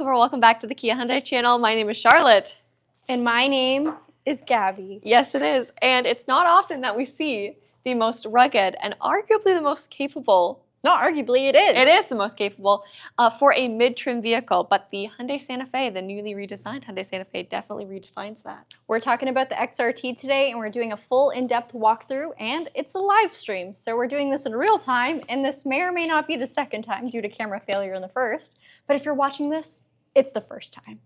Welcome back to the Kia Hyundai channel. My name is Charlotte. And my name is Gabi. Yes, it is. And it's not often that we see the most rugged and arguably the most capable. Not arguably, it is. It is the most capable for a mid-trim vehicle, but the Hyundai Santa Fe, the newly redesigned Hyundai Santa Fe, definitely redefines that. We're talking about the XRT today, and we're doing a full in-depth walkthrough, and it's a live stream, so we're doing this in real time, and this may or may not be the second time due to camera failure in the first, but if you're watching this, it's the first time.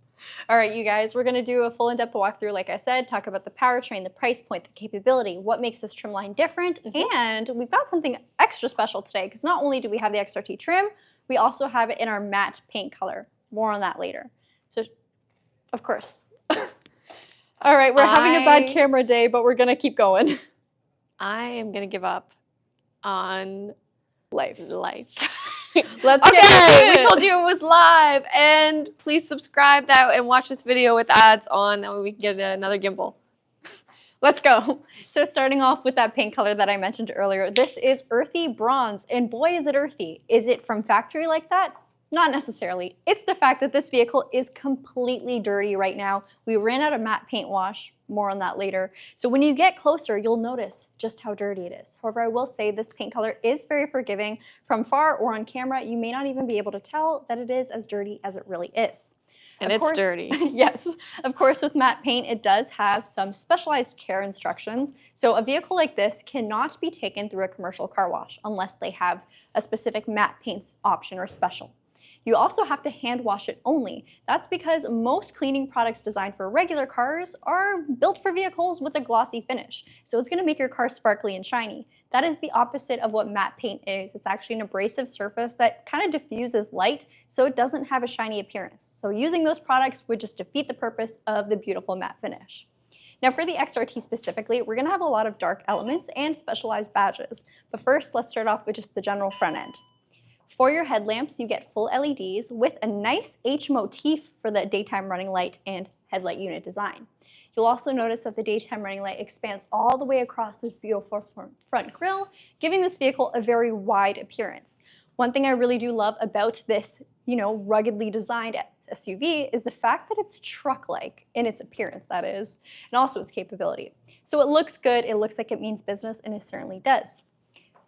All right, you guys, we're gonna do a full in-depth walkthrough, like I said, talk about the powertrain, the price point, the capability, what makes this trim line different, and we've got something extra special today, because not only do we have the XRT trim, we also have it in our matte paint color. More on that later. So, of course. All right, we're having a bad camera day, but we're gonna keep going. I am gonna give up on life. Let's get it. We told you it was live, and please subscribe and watch this video with ads on. That way we can get another gimbal. Let's go. So starting off with that paint color that I mentioned earlier, this is Earthy Bronze, and boy is it earthy. Is it from factory like that? Not necessarily. It's the fact that this vehicle is completely dirty right now. We ran out of matte paint wash. More on that later. So when you get closer, you'll notice just how dirty it is. However, I will say this paint color is very forgiving. From far or on camera, you may not even be able to tell that it is as dirty as it really is. And it's dirty. Yes. Of course, with matte paint, it does have some specialized care instructions. So a vehicle like this cannot be taken through a commercial car wash unless they have a specific matte paint option or special. You also have to hand wash it only. That's because most cleaning products designed for regular cars are built for vehicles with a glossy finish. So it's gonna make your car sparkly and shiny. That is the opposite of what matte paint is. It's actually an abrasive surface that kind of diffuses light, so it doesn't have a shiny appearance. So using those products would just defeat the purpose of the beautiful matte finish. Now for the XRT specifically, we're gonna have a lot of dark elements and specialized badges. But first, let's start off with just the general front end. For your headlamps, you get full LEDs with a nice H motif for the daytime running light and headlight unit design. You'll also notice that the daytime running light expands all the way across this beautiful front grille, giving this vehicle a very wide appearance. One thing I really do love about this, ruggedly designed SUV is the fact that it's truck-like in its appearance, that is, and also its capability. So it looks good, it looks like it means business, and it certainly does.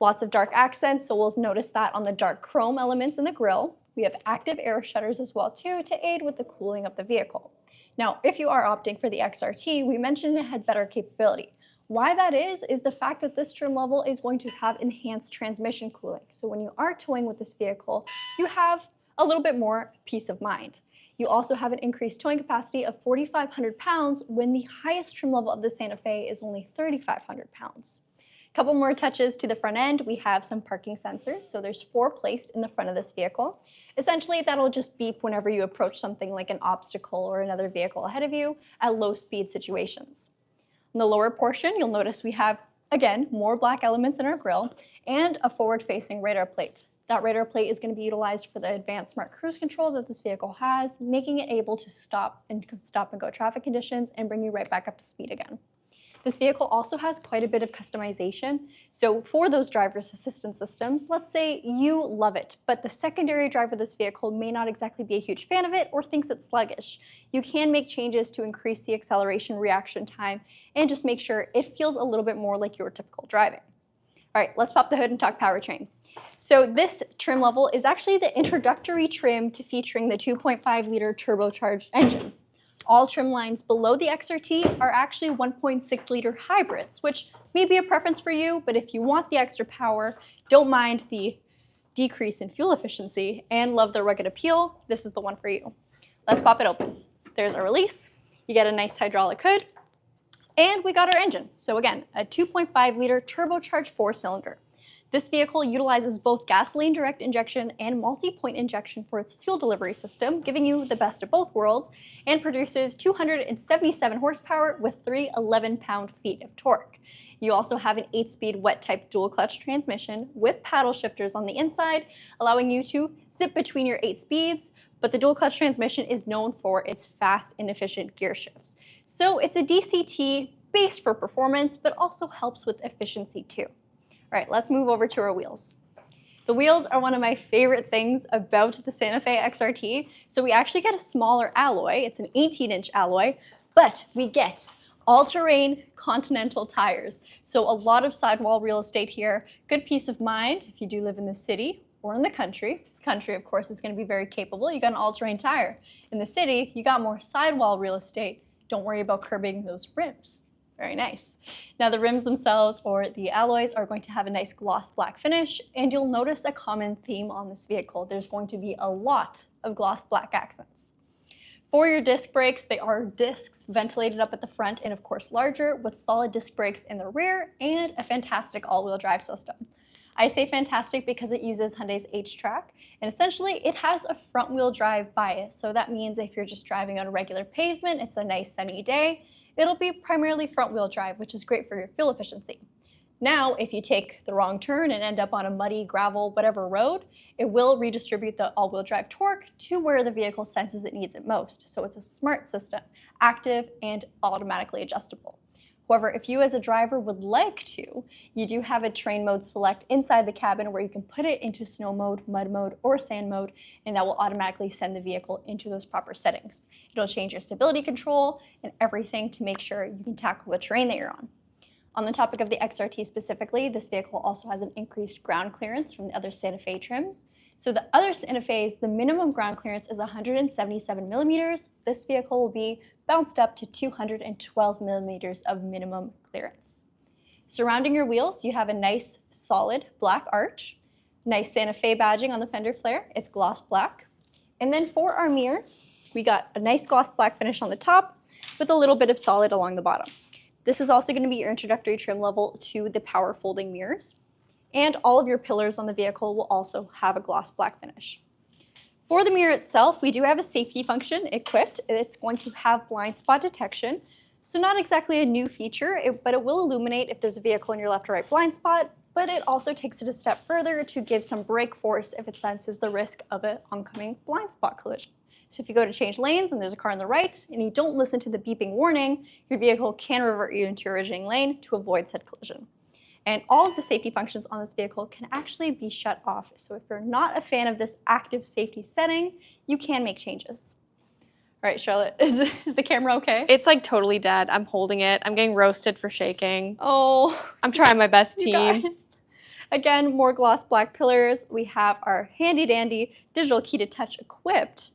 Lots of dark accents, so we'll notice that on the dark chrome elements in the grille. We have active air shutters as well too to aid with the cooling of the vehicle. Now, if you are opting for the XRT, we mentioned it had better capability. Why that is the fact that this trim level is going to have enhanced transmission cooling. So when you are towing with this vehicle, you have a little bit more peace of mind. You also have an increased towing capacity of 4,500 pounds when the highest trim level of the Santa Fe is only 3,500 pounds. Couple more touches to the front end. We have some parking sensors. So there's 4 placed in the front of this vehicle. Essentially, that'll just beep whenever you approach something like an obstacle or another vehicle ahead of you at low speed situations. In the lower portion, you'll notice we have, again, more black elements in our grille and a forward-facing radar plate. That radar plate is going to be utilized for the advanced smart cruise control that this vehicle has, making it able to stop and go traffic conditions and bring you right back up to speed again. This vehicle also has quite a bit of customization. So for those driver's assistance systems, let's say you love it, but the secondary driver of this vehicle may not exactly be a huge fan of it or thinks it's sluggish. You can make changes to increase the acceleration reaction time and just make sure it feels a little bit more like your typical driving. All right, let's pop the hood and talk powertrain. So this trim level is actually the introductory trim to featuring the 2.5-liter turbocharged engine. All trim lines below the XRT are actually 1.6-liter hybrids, which may be a preference for you, but if you want the extra power, don't mind the decrease in fuel efficiency, and love the rugged appeal, this is the one for you. Let's pop it open. There's our release. You get a nice hydraulic hood, and we got our engine. So again, a 2.5-liter turbocharged 4-cylinder. This vehicle utilizes both gasoline direct injection and multi-point injection for its fuel delivery system, giving you the best of both worlds, and produces 277 horsepower with 3 11-pound-feet of torque. You also have an 8-speed wet-type dual-clutch transmission with paddle shifters on the inside, allowing you to zip between your 8 speeds, but the dual-clutch transmission is known for its fast and efficient gear shifts. So it's a DCT based for performance, but also helps with efficiency too. All right, let's move over to our wheels. The wheels are one of my favorite things about the Santa Fe XRT. So we actually get a smaller alloy. It's an 18-inch alloy, but we get all-terrain Continental tires. So a lot of sidewall real estate here. Good peace of mind if you do live in the city or in the country. Country, of course, is going to be very capable. You got an all-terrain tire. In the city, you got more sidewall real estate. Don't worry about curbing those rims. Very nice. Now the rims themselves, or the alloys, are going to have a nice gloss black finish, and you'll notice a common theme on this vehicle. There's going to be a lot of gloss black accents. For your disc brakes, they are discs ventilated up at the front and of course larger, with solid disc brakes in the rear and a fantastic all-wheel drive system. I say fantastic because it uses Hyundai's H-Track, and essentially it has a front-wheel drive bias. So that means if you're just driving on a regular pavement, it's a nice sunny day, it'll be primarily front-wheel drive, which is great for your fuel efficiency. Now, if you take the wrong turn and end up on a muddy, gravel, whatever road, it will redistribute the all-wheel drive torque to where the vehicle senses it needs it most. So it's a smart system, active and automatically adjustable. However, if you as a driver would like to, you do have a terrain mode select inside the cabin where you can put it into snow mode, mud mode, or sand mode, and that will automatically send the vehicle into those proper settings. It'll change your stability control and everything to make sure you can tackle the terrain that you're on. On the topic of the XRT specifically, this vehicle also has an increased ground clearance from the other Santa Fe trims. So the other Santa Fe's, the minimum ground clearance is 177 millimeters. This vehicle will be bounced up to 212 millimeters of minimum clearance. Surrounding your wheels, you have a nice solid black arch, nice Santa Fe badging on the fender flare. It's gloss black. And then for our mirrors, we got a nice gloss black finish on the top with a little bit of solid along the bottom. This is also going to be your introductory trim level to the power folding mirrors. And all of your pillars on the vehicle will also have a gloss black finish. For the mirror itself, we do have a safety function equipped. It's going to have blind spot detection. So not exactly a new feature, but it will illuminate if there's a vehicle in your left or right blind spot, but it also takes it a step further to give some brake force if it senses the risk of an oncoming blind spot collision. So if you go to change lanes and there's a car on the right and you don't listen to the beeping warning, your vehicle can revert you into your originating lane to avoid said collision. And all of the safety functions on this vehicle can actually be shut off. So if you're not a fan of this active safety setting, you can make changes. All right, Charlotte, is the camera okay? It's like totally dead. I'm holding it. I'm getting roasted for shaking. Oh, I'm trying my best, you team. guys. Again, more gloss black pillars. We have our handy dandy digital key to touch equipped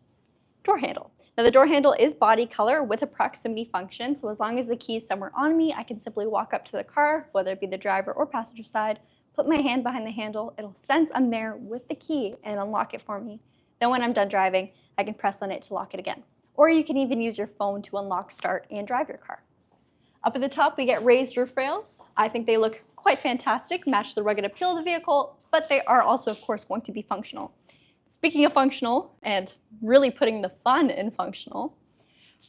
door handle. Now the door handle is body color with a proximity function, so as long as the key is somewhere on me, I can simply walk up to the car, whether it be the driver or passenger side, put my hand behind the handle, it'll sense I'm there with the key and unlock it for me. Then when I'm done driving, I can press on it to lock it again. Or you can even use your phone to unlock, start, and drive your car. Up at the top, we get raised roof rails. I think they look quite fantastic, match the rugged appeal of the vehicle, but they are also, of course, going to be functional. Speaking of functional, and really putting the fun in functional,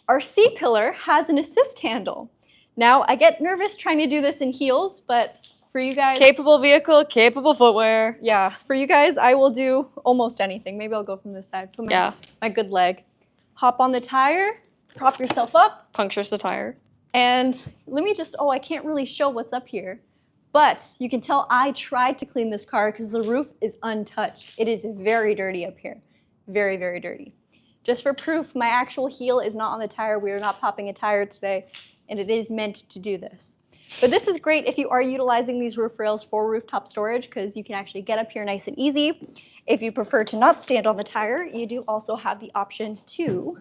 our C-pillar has an assist handle. Now, I get nervous trying to do this in heels, but for you guys... Capable vehicle, capable footwear. Yeah, for you guys, I will do almost anything. Maybe I'll go from this side. Put my good leg. Hop on the tire, prop yourself up. Punctures the tire. And let me just, I can't really show what's up here. But you can tell I tried to clean this car because the roof is untouched. It is very dirty up here. Very, very dirty. Just for proof, my actual heel is not on the tire. We are not popping a tire today, and it is meant to do this. But this is great if you are utilizing these roof rails for rooftop storage because you can actually get up here nice and easy. If you prefer to not stand on the tire, you do also have the option to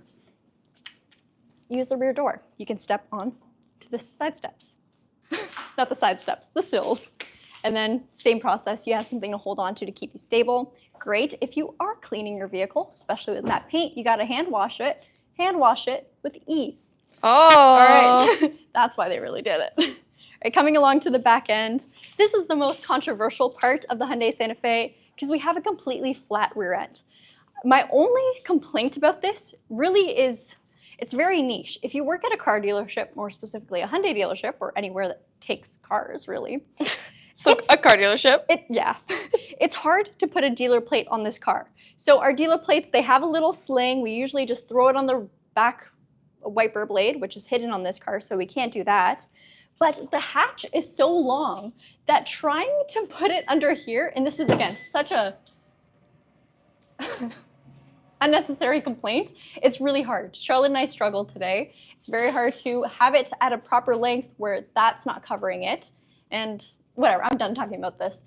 use the rear door. You can step on to the side steps. Not the side steps, the sills. And then same process, you have something to hold on to keep you stable. Great if you are cleaning your vehicle, especially with matte paint, you gotta hand wash it with ease. Oh. All right, that's why they really did it. All right, coming along to the back end, this is the most controversial part of the Hyundai Santa Fe because we have a completely flat rear end. My only complaint about this really is it's very niche. If you work at a car dealership, more specifically a Hyundai dealership, or anywhere that takes cars, really. So a car dealership? Yeah. It's hard to put a dealer plate on this car. So our dealer plates, they have a little sling. We usually just throw it on the back wiper blade, which is hidden on this car, so we can't do that. But the hatch is so long that trying to put it under here, and this is again such a unnecessary complaint, it's really hard. Charlotte and I struggled today. It's very hard to have it at a proper length where that's not covering it. And whatever, I'm done talking about this.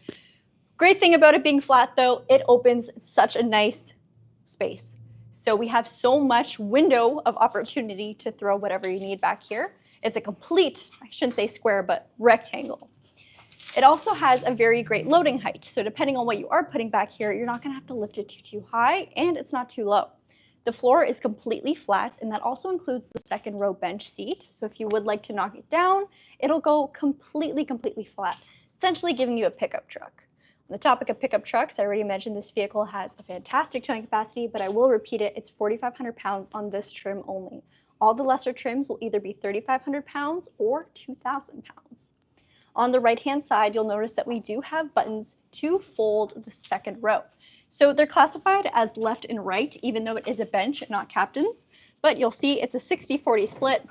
Great thing about it being flat though, it opens such a nice space. So we have so much window of opportunity to throw whatever you need back here. It's a complete, I shouldn't say square, but rectangle. It also has a very great loading height. So depending on what you are putting back here, you're not gonna have to lift it too high, and it's not too low. The floor is completely flat, and that also includes the second row bench seat. So if you would like to knock it down, it'll go completely flat, essentially giving you a pickup truck. On the topic of pickup trucks, I already mentioned this vehicle has a fantastic towing capacity, but I will repeat it, it's 4,500 pounds on this trim only. All the lesser trims will either be 3,500 pounds or 2,000 pounds. On the right-hand side, you'll notice that we do have buttons to fold the second row. So they're classified as left and right, even though it is a bench, not captains. But you'll see it's a 60-40 split.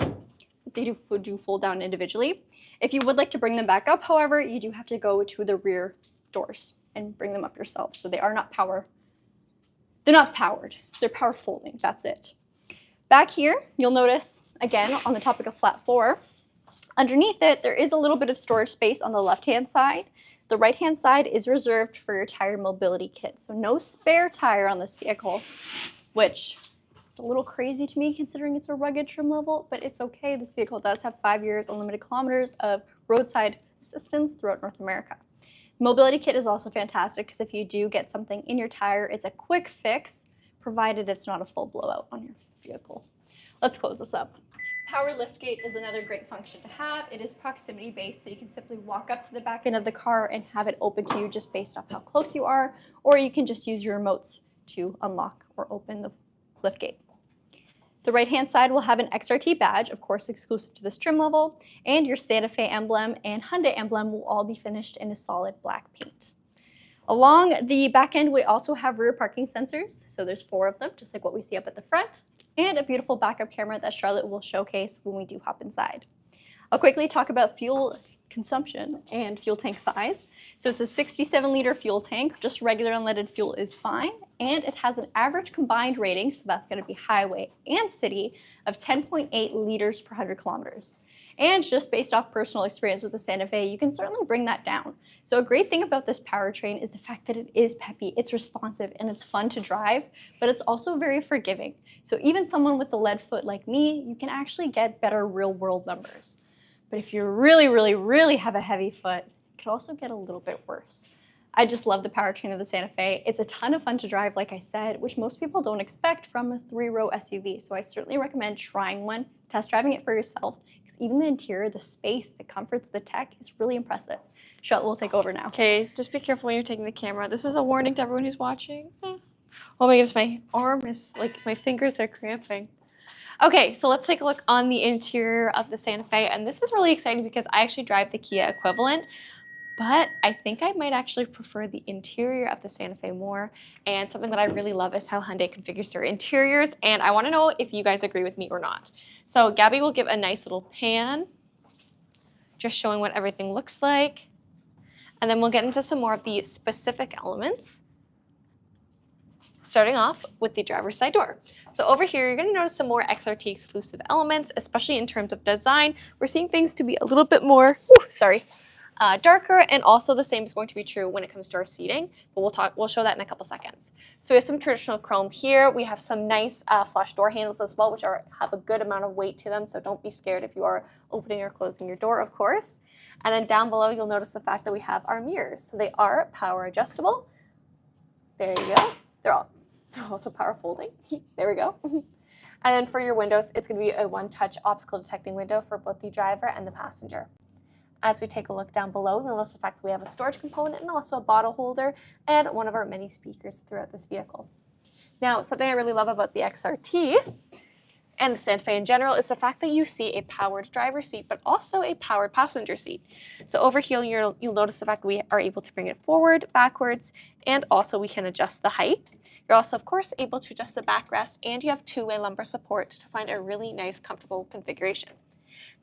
They do fold down individually. If you would like to bring them back up, however, you do have to go to the rear doors and bring them up yourself. So they are not they're not powered. They're power folding, that's it. Back here, you'll notice, again, on the topic of flat floor, underneath it, there is a little bit of storage space on the left-hand side. The right-hand side is reserved for your tire mobility kit. So no spare tire on this vehicle, which is a little crazy to me considering it's a rugged trim level, but it's okay. This vehicle does have 5 years, unlimited kilometers of roadside assistance throughout North America. Mobility kit is also fantastic because if you do get something in your tire, it's a quick fix, provided it's not a full blowout on your vehicle. Let's close this up. Power liftgate is another great function to have. It is proximity based, so you can simply walk up to the back end of the car and have it open to you just based off how close you are, or you can just use your remotes to unlock or open the liftgate. The right-hand side will have an XRT badge, of course exclusive to this trim level, and your Santa Fe emblem and Hyundai emblem will all be finished in a solid black paint. Along the back end, we also have rear parking sensors, so there's 4 of them, just like what we see up at the front, and a beautiful backup camera that Charlotte will showcase when we do hop inside. I'll quickly talk about fuel consumption and fuel tank size. So it's a 67-liter fuel tank, just regular unleaded fuel is fine, and it has an average combined rating, so that's going to be highway and city, of 10.8 liters per 100 kilometers. And just based off personal experience with the Santa Fe, you can certainly bring that down. So a great thing about this powertrain is the fact that it is peppy, it's responsive, and it's fun to drive, but it's also very forgiving. So even someone with the lead foot like me, you can actually get better real-world numbers. But if you really have a heavy foot, it could also get a little bit worse. I just love the powertrain of the Santa Fe. It's a ton of fun to drive, like I said, which most people don't expect from a 3-row SUV. So I certainly recommend trying one, test driving it for yourself, because even the interior, the space, the comforts, the tech is really impressive. Charlotte will take over now. Okay, just be careful when you're taking the camera. This is a warning to everyone who's watching. Oh my goodness, my arm is, my fingers are cramping. Okay, so let's take a look on the interior of the Santa Fe, and this is really exciting because I actually drive the Kia equivalent, but I think I might actually prefer the interior of the Santa Fe more, and something that I really love is how Hyundai configures their interiors, and I want to know if you guys agree with me or not. So Gabby will give a nice little pan, just showing what everything looks like, and then we'll get into some more of the specific elements. Starting off with the driver's side door. So over here, you're gonna notice some more XRT exclusive elements, especially in terms of design. We're seeing things to be a little bit more, darker, and also the same is going to be true when it comes to our seating, but we'll show that in a couple seconds. So we have some traditional chrome here. We have some nice flush door handles as well, which have a good amount of weight to them, so don't be scared if you are opening or closing your door, of course. And then down below, you'll notice the fact that we have our mirrors. So they are power adjustable. There you go. They're also power folding. There we go. And then for your windows, it's going to be a one-touch obstacle detecting window for both the driver and the passenger. As we take a look down below, you'll notice the fact that we have a storage component and also a bottle holder and one of our many speakers throughout this vehicle. Now, something I really love about the XRT and the Santa Fe in general is the fact that you see a powered driver's seat, but also a powered passenger seat. So over here, you'll notice the fact that we are able to bring it forward, backwards, and also we can adjust the height. You're also, of course, able to adjust the backrest, and you have 2-way lumbar support to find a really nice, comfortable configuration.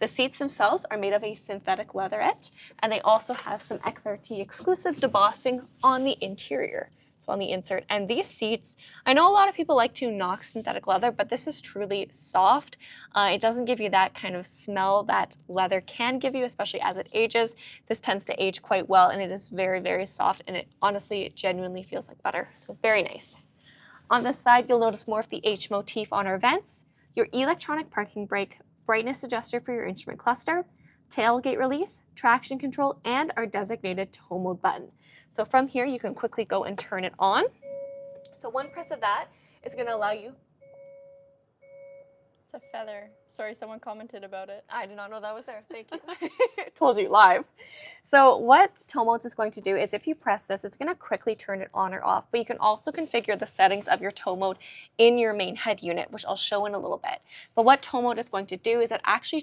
The seats themselves are made of a synthetic leatherette, and they also have some XRT exclusive debossing on the interior. So on the insert. And these seats, I know a lot of people like to knock synthetic leather, but this is truly soft. It doesn't give you that kind of smell that leather can give you, especially as it ages. This tends to age quite well, and it is very, very soft, and it honestly genuinely feels like butter. So very nice. On this side, you'll notice more of the H motif on our vents, your electronic parking brake, brightness adjuster for your instrument cluster, tailgate release, traction control, and our designated tow mode button. So from here, you can quickly go and turn it on. So one press of that is going to allow you. It's a feather. Sorry, someone commented about it. I did not know that was there. Thank you. Told you live. So what tow modes is going to do is if you press this, it's going to quickly turn it on or off, but you can also configure the settings of your tow mode in your main head unit, which I'll show in a little bit. But what tow mode is going to do is it actually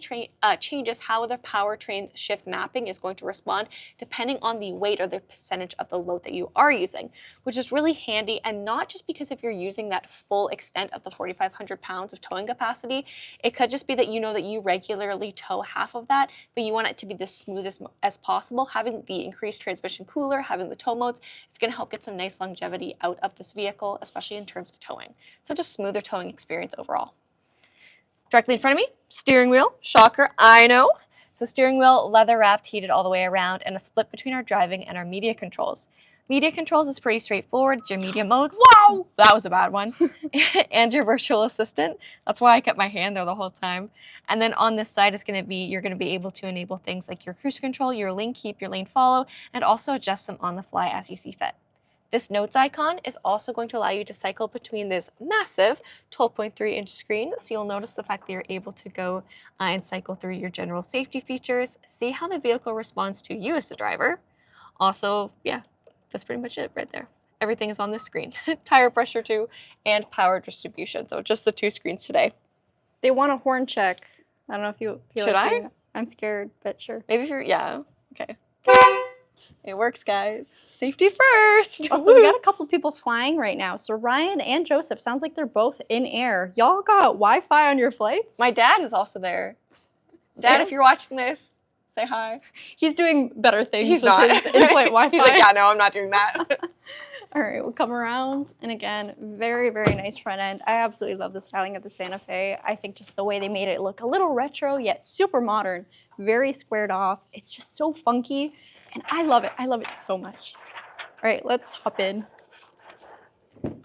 changes how the powertrain's shift mapping is going to respond depending on the weight or the percentage of the load that you are using, which is really handy, and not just because if you're using that full extent of the 4,500 pounds of towing capacity, it could just be that you know that you regularly tow half of that, but you want it to be the smoothest as possible. Having the increased transmission cooler, having the tow modes, it's going to help get some nice longevity out of this vehicle, especially in terms of towing. So just smoother towing experience overall. Directly in front of me, steering wheel, shocker, I know. So steering wheel, leather wrapped, heated all the way around, and a split between our driving and our media controls. Media controls is pretty straightforward. It's your media modes. Wow, that was a bad one. And your virtual assistant. That's why I kept my hand there the whole time. And then on this side is going to be, you're going to be able to enable things like your cruise control, your lane keep, your lane follow, and also adjust them on the fly as you see fit. This notes icon is also going to allow you to cycle between this massive 12.3-inch screen. So you'll notice the fact that you're able to go and cycle through your general safety features, see how the vehicle responds to you as the driver. Also, yeah, that's pretty much it right there. Everything is on the screen. Tire pressure too, and power distribution. So just the two screens today. They want a horn check. I don't know if you feel Should like I? doing it. I'm scared, but sure. Maybe if you're, yeah, okay. It works, guys. Safety first. Also, we got a couple people flying right now. So Ryan and Joseph, sounds like they're both in air. Y'all got Wi-Fi on your flights? My dad is also there. Dad, if you're watching this, say hi. He's doing better things. He's with not. his in-flight Wi-Fi. He's like, yeah, no, I'm not doing that. All right, we'll come around. And again, very, very nice front end. I absolutely love the styling of the Santa Fe. I think just the way they made it look a little retro, yet super modern, very squared off. It's just so funky, and I love it. I love it so much. All right, let's hop in. Do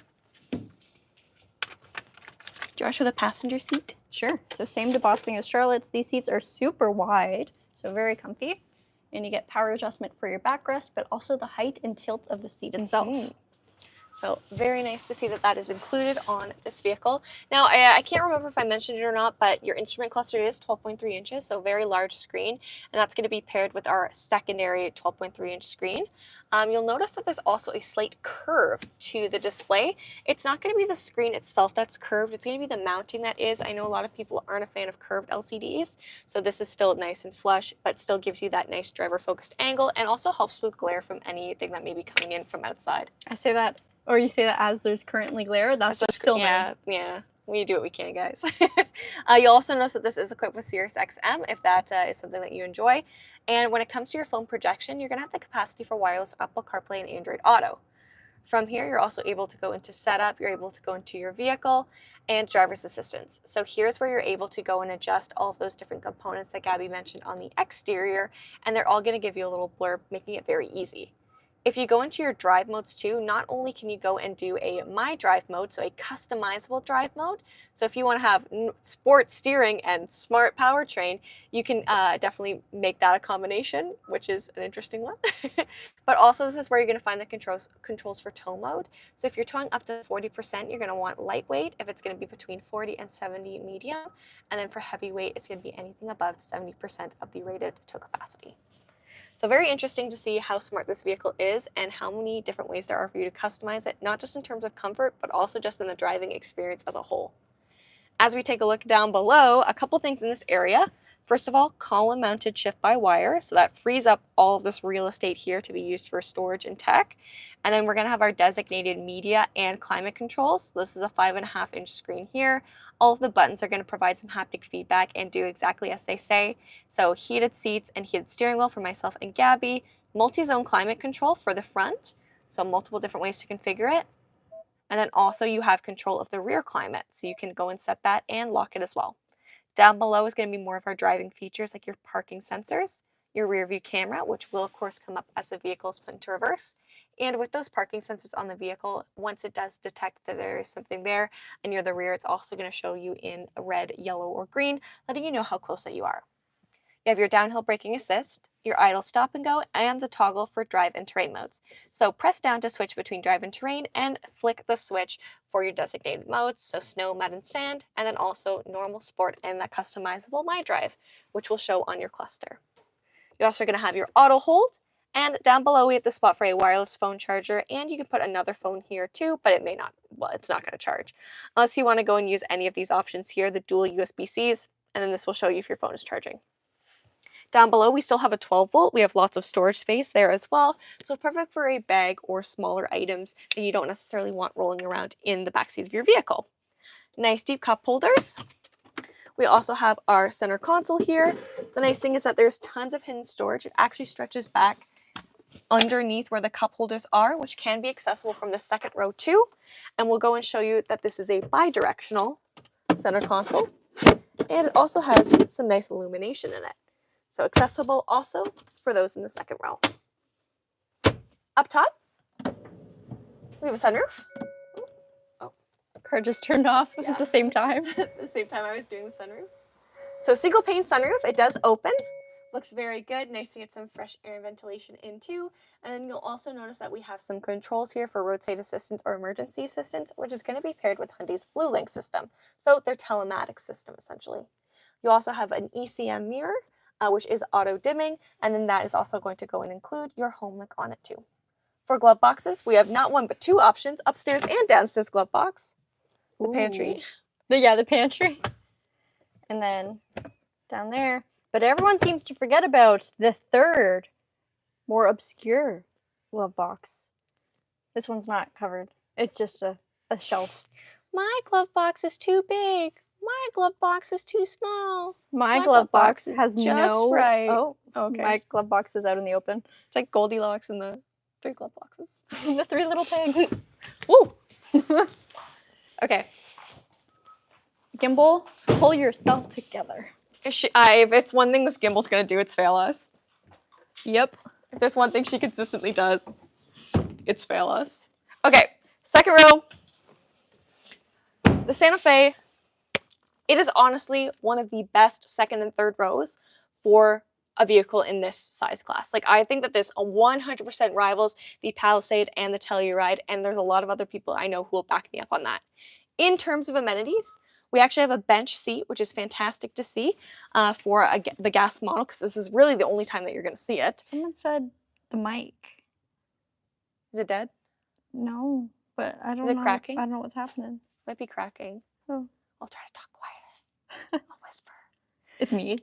you want to show the passenger seat? Sure. So same debossing as Charlotte's. These seats are super wide, so very comfy. And you get power adjustment for your backrest, but also the height and tilt of the seat itself. Mm-hmm. So very nice to see that that is included on this vehicle. Now, I can't remember if I mentioned it or not, but your instrument cluster is 12.3 inches, so very large screen, and that's going to be paired with our secondary 12.3-inch screen. You'll notice that there's also a slight curve to the display. It's not going to be the screen itself that's curved. It's going to be the mounting that is. I know a lot of people aren't a fan of curved LCDs, so this is still nice and flush, but still gives you that nice driver-focused angle and also helps with glare from anything that may be coming in from outside. I say that, or you say that as there's currently glare, that's just filming. Yeah. We do what we can, guys. You'll also notice that this is equipped with Sirius XM if that is something that you enjoy. And when it comes to your phone projection, you're going to have the capacity for wireless Apple CarPlay and Android Auto. From here, you're also able to go into setup, you're able to go into your vehicle, and driver's assistance. So here's where you're able to go and adjust all of those different components that Gabby mentioned on the exterior, and they're all going to give you a little blurb, making it very easy. If you go into your drive modes too, not only can you go and do a My Drive mode, so a customizable drive mode. So if you want to have sport steering and smart powertrain, you can definitely make that a combination, which is an interesting one. But also this is where you're going to find the controls for tow mode. So if you're towing up to 40%, you're going to want lightweight. If it's going to be between 40 and 70, medium. And then for heavyweight, it's going to be anything above 70% of the rated tow capacity. So very interesting to see how smart this vehicle is and how many different ways there are for you to customize it, not just in terms of comfort, but also just in the driving experience as a whole. As we take a look down below, a couple things in this area. First of all, column mounted shift by wire, so that frees up all of this real estate here to be used for storage and tech. And then we're going to have our designated media and climate controls. This is a 5.5-inch screen here. All of the buttons are going to provide some haptic feedback and do exactly as they say. So heated seats and heated steering wheel for myself and Gabby. Multi-zone climate control for the front, so multiple different ways to configure it. And then also you have control of the rear climate, so you can go and set that and lock it as well. Down below is going to be more of our driving features like your parking sensors, your rear view camera, which will of course come up as the vehicle is put into reverse. And with those parking sensors on the vehicle, once it does detect that there is something there and you're the rear, it's also going to show you in red, yellow, or green, letting you know how close that you are. You have your downhill braking assist, your idle stop and go, and the toggle for drive and terrain modes. So press down to switch between drive and terrain and flick the switch for your designated modes, so snow, mud, and sand, and then also normal, sport, and that customizable My Drive, which will show on your cluster. You're also going to have your auto hold, and down below we have the spot for a wireless phone charger, and you can put another phone here too, but it may not, well, it's not going to charge. Unless you want to go and use any of these options here, the dual USB-Cs, and then this will show you if your phone is charging. Down below, we still have a 12 volt. We have lots of storage space there as well. So perfect for a bag or smaller items that you don't necessarily want rolling around in the backseat of your vehicle. Nice deep cup holders. We also have our center console here. The nice thing is that there's tons of hidden storage. It actually stretches back underneath where the cup holders are, which can be accessible from the second row too. And we'll go and show you that this is a bi-directional center console. And it also has some nice illumination in it. So accessible also for those in the second row. Up top, we have a sunroof. Oh, car just turned off at the same time. At the same time I was doing the sunroof. So single pane sunroof, it does open. Looks very good. Nice to get some fresh air and ventilation in too. And then you'll also notice that we have some controls here for roadside assistance or emergency assistance, which is going to be paired with Hyundai's BlueLink system. So their telematics system essentially. You also have an ECM mirror, which is auto dimming, and then that is also going to go and include your home link on it too. For glove boxes, we have not one but two options, upstairs and downstairs glove box. The pantry. The pantry. And then down there. But everyone seems to forget about the third, more obscure glove box. This one's not covered. It's just a shelf. My glove box is too big. My glove box is too small. My glove box has just no... right. Oh, okay. My glove box is out in the open. It's like Goldilocks in the 3 glove boxes. The 3 little pigs. Woo! Okay. Gimbal, pull yourself together. If it's one thing this gimbal's gonna do, it's fail us. Yep. If there's one thing she consistently does, it's fail us. Okay, second row. The Santa Fe. It is honestly one of the best second and third rows for a vehicle in this size class. Like, I think that this 100% rivals the Palisade and the Telluride, and there's a lot of other people I know who will back me up on that. In terms of amenities, we actually have a bench seat, which is fantastic to see for the gas model, because this is really the only time that you're going to see it. Someone said the mic. Is it dead? No, but I don't know. Is it cracking? I don't know what's happening. Might be cracking. Oh. I'll try to talk quieter. I'll whisper. It's me.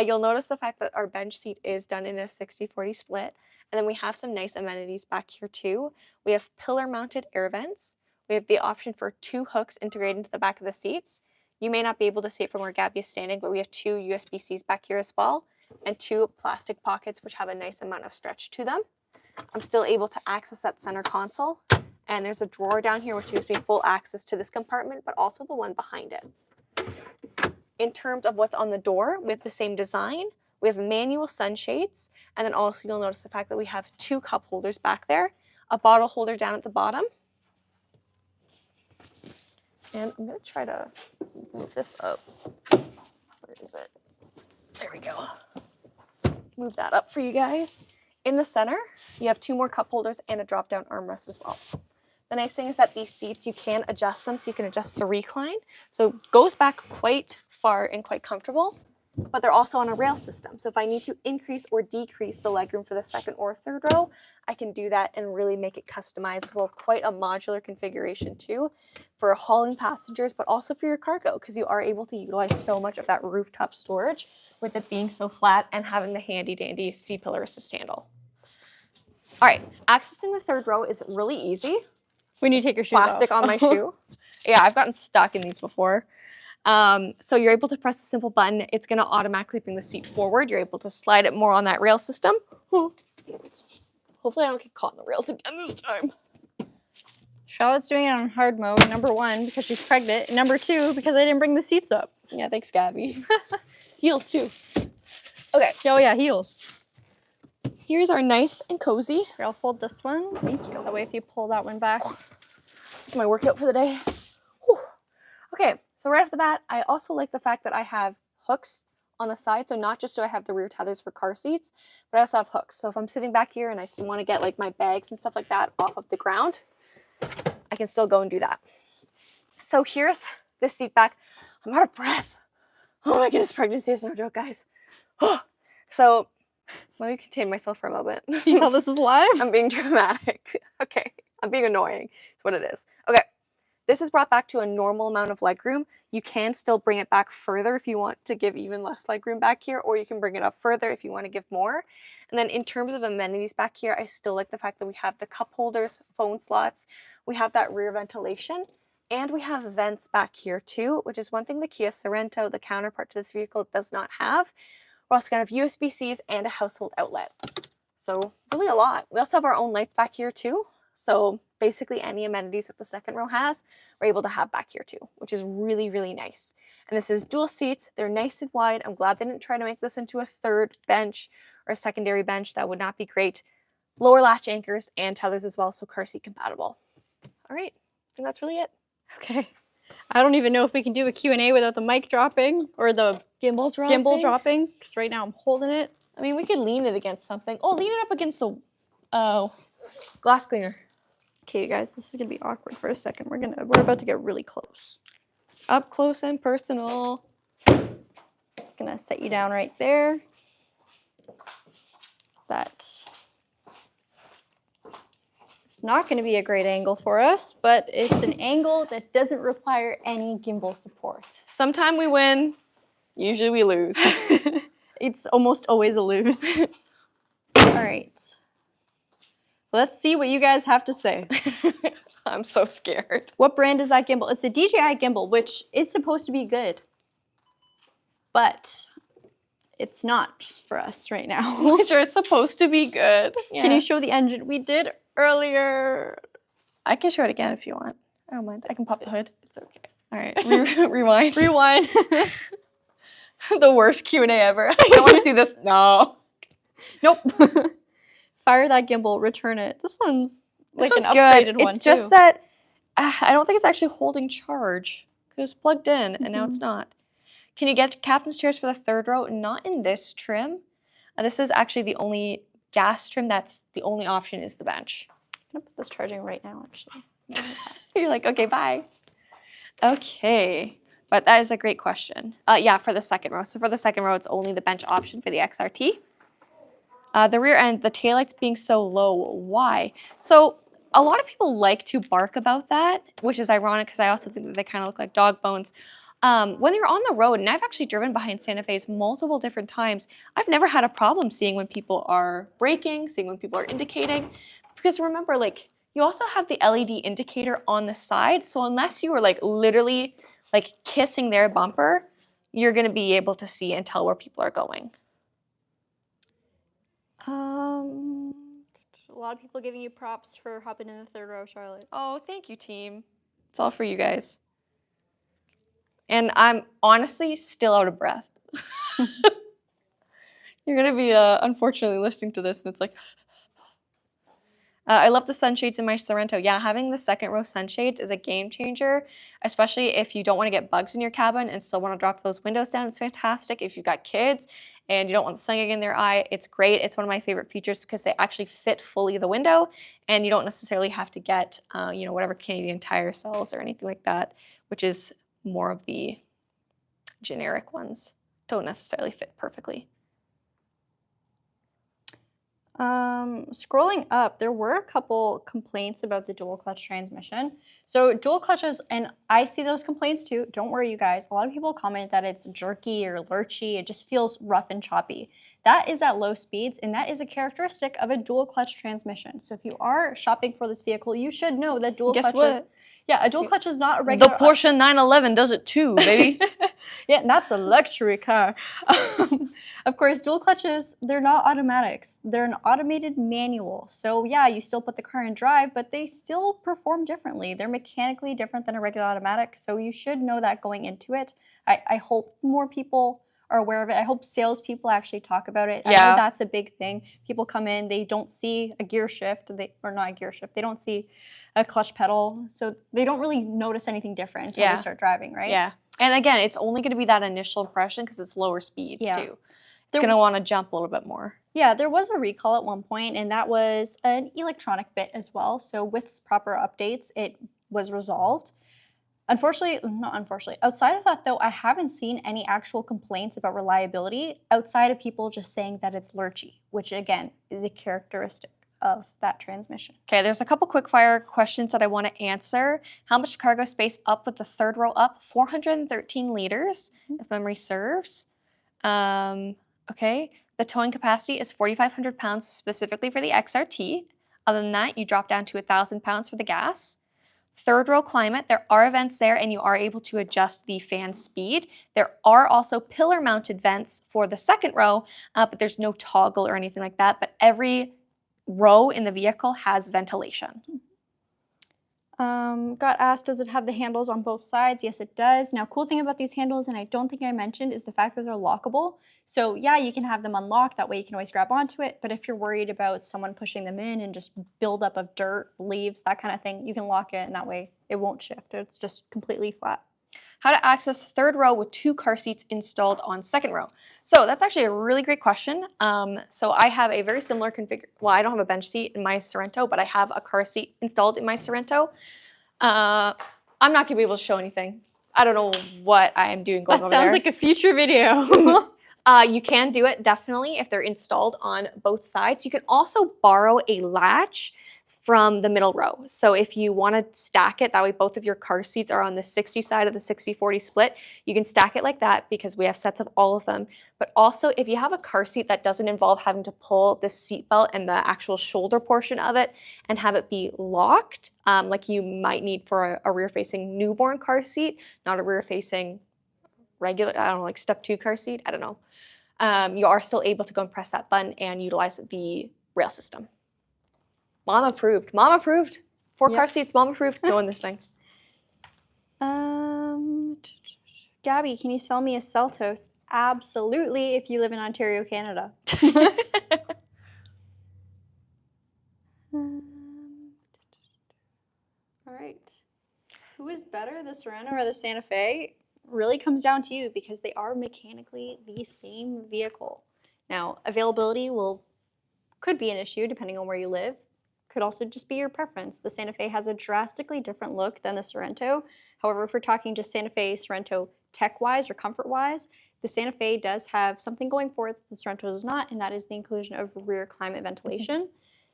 You'll notice the fact that our bench seat is done in a 60-40 split. And then we have some nice amenities back here too. We have pillar-mounted air vents. We have the option for 2 hooks integrated into the back of the seats. You may not be able to see it from where Gabby is standing, but we have 2 USB-Cs back here as well, and 2 plastic pockets which have a nice amount of stretch to them. I'm still able to access that center console. And there's a drawer down here which gives me full access to this compartment, but also the one behind it. In terms of what's on the door, we have the same design. We have manual sunshades, and then also you'll notice the fact that we have 2 cup holders back there, a bottle holder down at the bottom. And I'm going to try to move this up. Where is it? There we go. Move that up for you guys. In the center, you have 2 more cup holders and a drop-down armrest as well. The nice thing is that these seats, you can adjust them, so you can adjust the recline. So it goes back quite far and quite comfortable. but they're also on a rail system. So if I need to increase or decrease the legroom for the second or third row, I can do that and really make it customizable. Quite a modular configuration too for hauling passengers, but also for your cargo, because you are able to utilize so much of that rooftop storage with it being so flat and having the handy dandy C-pillar assist handle. All right, accessing the third row is really easy. When you take your shoes Plastic off. on my shoe. Yeah, I've gotten stuck in these before. So you're able to press a simple button. It's going to automatically bring the seat forward. You're able to slide it more on that rail system. Hopefully I don't get caught in the rails again this time. Charlotte's doing it on hard mode, number 1, because she's pregnant, and number 2, because I didn't bring the seats up. Yeah, thanks, Gabi. Heels too. Okay. Oh yeah, heels. Here's our nice and cozy. Here, I'll fold this one. Thank you. That way if you pull that one back. This is my workout for the day. Whew. Okay, so right off the bat, I also like the fact that I have hooks on the side. So not just do I have the rear tethers for car seats, but I also have hooks. So if I'm sitting back here and I still want to get like my bags and stuff like that off of the ground, I can still go and do that. So here's this seat back. I'm out of breath. Oh my goodness, pregnancy is no joke, guys. So let me contain myself for a moment. Can you tell this is live? I'm being dramatic. Okay, I'm being annoying. That's what it is. Okay, this is brought back to a normal amount of legroom. You can still bring it back further if you want to give even less legroom back here, or you can bring it up further if you want to give more. And then in terms of amenities back here, I still like the fact that we have the cup holders, phone slots, we have that rear ventilation, and we have vents back here too, which is one thing the Kia Sorento, the counterpart to this vehicle, does not have. We're also going to have USB-Cs and a household outlet. So really a lot. We also have our own lights back here too. So basically any amenities that the second row has, we're able to have back here too, which is really, really nice. And this is dual seats. They're nice and wide. I'm glad they didn't try to make this into a third bench or a secondary bench. That would not be great. Lower latch anchors and tethers as well, so car seat compatible. All right, I think that's really it. Okay. I don't even know if we can do a Q&A without the mic dropping or the Gimbal dropping? because right now I'm holding it. I mean, we could lean it against something. Oh, lean it up against the glass cleaner. Okay, you guys, this is gonna be awkward for a second. We're about to get really close. Up close and personal. Gonna set you down right there. That it's not gonna be a great angle for us, but it's an angle that doesn't require any gimbal support. Sometime we win, usually we lose. It's almost always a lose. All right. Let's see what you guys have to say. I'm so scared. What brand is that gimbal? It's a DJI gimbal, which is supposed to be good, but it's not for us right now. Sure, it's supposed to be good. Yeah. Can you show the engine? We did earlier. I can show it again if you want. I don't mind. I can pop the hood. It's okay. All right, rewind. Rewind. The worst Q&A ever. I don't want to see this. No. Nope. Fire that gimbal, return it. This one's like an good. upgraded one It's just that I don't think it's actually holding charge because it's plugged in and now it's not. Can you get captain's chairs for the third row? Not in this trim. This is actually the only gas trim that's the only option is the bench. I'm gonna put this charging right now, actually. You're like, okay, bye. Okay, but that is a great question. Yeah, for the second row. So for the second row, it's only the bench option for the XRT. The rear end, the taillights being so low, why? So a lot of people like to bark about that, which is ironic because I also think that they kind of look like dog bones. When you're on the road, and I've actually driven behind Santa Fe's multiple different times, I've never had a problem seeing when people are braking, seeing when people are indicating. Because remember, like, you also have the LED indicator on the side, so unless you were like literally like kissing their bumper, you're gonna be able to see and tell where people are going. A lot of people giving you props for hopping in the third row, Charlotte. Oh, thank you, team. It's all for you guys. And I'm honestly still out of breath. You're gonna be unfortunately listening to this and it's like, I love the sunshades in my Sorento. Yeah, having the second row sunshades is a game changer, especially if you don't want to get bugs in your cabin and still want to drop those windows down. It's fantastic. If you've got kids and you don't want the sun getting in their eye, it's great. It's one of my favorite features because they actually fit fully the window and you don't necessarily have to get, whatever Canadian Tire sells or anything like that, which is more of the generic ones. don't necessarily fit perfectly. Scrolling up, there were a couple complaints about the dual clutch transmission. So dual clutches, and I see those complaints too. Don't worry, you guys. A lot of people comment that it's jerky or lurchy. It just feels rough and choppy. That is at low speeds, and that is a characteristic of a dual clutch transmission. So if you are shopping for this vehicle, you should know that dual clutches. What? Yeah, a dual clutch is not a regular. The Porsche 911 does it too, baby. Yeah, that's a luxury car. Of course, dual clutches, they're not automatics. They're an automated manual. So yeah, you still put the car in drive, but they still perform differently. They're mechanically different than a regular automatic. So you should know that going into it. I hope more people are aware of it. I hope salespeople actually talk about it. I know that's a big thing. People come in, they don't see a gear shift, or not a gear shift, they don't see a clutch pedal. So they don't really notice anything different until they start driving, right? Yeah. And again, it's only going to be that initial impression because it's lower speeds too. It's going to want to jump a little bit more. Yeah, there was a recall at one point, and that was an electronic bit as well. So with proper updates, it was resolved. Unfortunately, not unfortunately, outside of that though, I haven't seen any actual complaints about reliability outside of people just saying that it's lurchy, which again is a characteristic of that transmission. Okay, there's a couple quick fire questions that I want to answer. How much cargo space up with the third row up? 413 liters, if memory serves. Okay, the towing capacity is 4,500 pounds specifically for the XRT. Other than that, you drop down to 1,000 pounds for the gas. Third row climate, there are vents there and you are able to adjust the fan speed. There are also pillar mounted vents for the second row, but there's no toggle or anything like that. But every row in the vehicle has ventilation. Got asked, does it have the handles on both sides? Yes, it does. Now, cool thing about these handles, and I don't think I mentioned, is the fact that they're lockable. So yeah, you can have them unlocked. That way you can always grab onto it. But if you're worried about someone pushing them in and just build up of dirt, leaves, that kind of thing, you can lock it, and that way it won't shift. It's just completely flat. How to access third row with 2 car seats installed on second row. So that's actually a really great question. So I have a very similar configuration. Well, I don't have a bench seat in my Sorento, but I have a car seat installed in my Sorento. I'm not gonna be able to show anything. I don't know what I am doing going over there. That sounds like a future video. You can do it definitely if they're installed on both sides. You can also borrow a latch from the middle row. So if you want to stack it, that way both of your car seats are on the 60 side of the 60-40 split, you can stack it like that because we have sets of all of them. But also if you have a car seat that doesn't involve having to pull the seat belt and the actual shoulder portion of it and have it be locked, like you might need for a rear-facing newborn car seat, not a rear-facing regular, I don't know, like step 2 car seat, I don't know. You are still able to go and press that button and utilize the rail system. Mom approved. Mom approved. 4 car seats, mom approved. Go in this thing. Gabby, can you sell me a Seltos? Absolutely, if you live in Ontario, Canada. All right. Who is better, the Sorento or the Santa Fe? Really comes down to you because they are mechanically the same vehicle. Now, availability could be an issue depending on where you live. Could also just be your preference. The Santa Fe has a drastically different look than the Sorento. However, if we're talking just Santa Fe, Sorento tech-wise or comfort-wise, the Santa Fe does have something going for it that the Sorento does not, and that is the inclusion of rear climate ventilation. It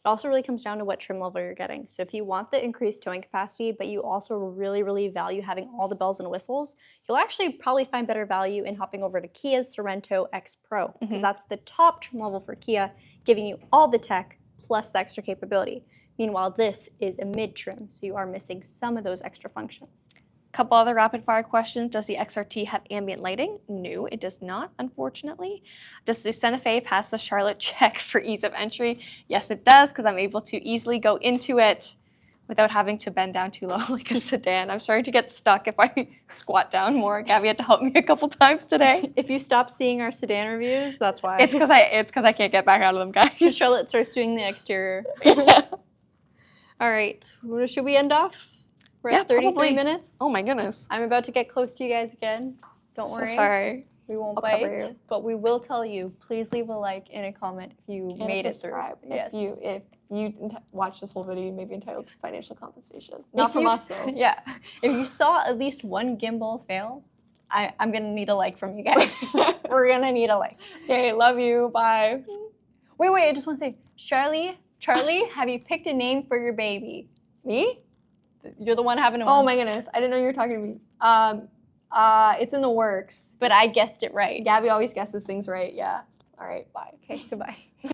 also really comes down to what trim level you're getting. So if you want the increased towing capacity, but you also really, really value having all the bells and whistles, you'll actually probably find better value in hopping over to Kia's Sorento X Pro, because that's the top trim level for Kia, giving you all the tech plus the extra capability. Meanwhile, this is a mid-trim, so you are missing some of those extra functions. Couple other rapid fire questions. Does the XRT have ambient lighting? No, it does not, unfortunately. Does the Santa Fe pass the Charlotte check for ease of entry? Yes, it does, because I'm able to easily go into it without having to bend down too low like a sedan. I'm starting to get stuck if I squat down more. Gabby had to help me a couple times today. If you stop seeing our sedan reviews, that's why. It's because I can't get back out of them, guys. Charlotte starts doing the exterior. All right, should we end off? We're at 33 probably. minutes. Oh my goodness. I'm about to get close to you guys again. Don't worry. Sorry. We won't bite, but we will tell you. Please leave a like and a comment if you made it through. Yes. If you watch this whole video, you may be entitled to financial compensation. Not from us, though. Yeah. If you saw at least one gimbal fail, I'm gonna need a like from you guys. We're gonna need a like. Okay, love you. Bye. Wait, I just want to say, Charlie, have you picked a name for your baby? Me? You're the one having a Oh my goodness, I didn't know you were talking to me. It's in the works. But I guessed it right. Gabby always guesses things right. Yeah. All right. Bye. Okay, goodbye.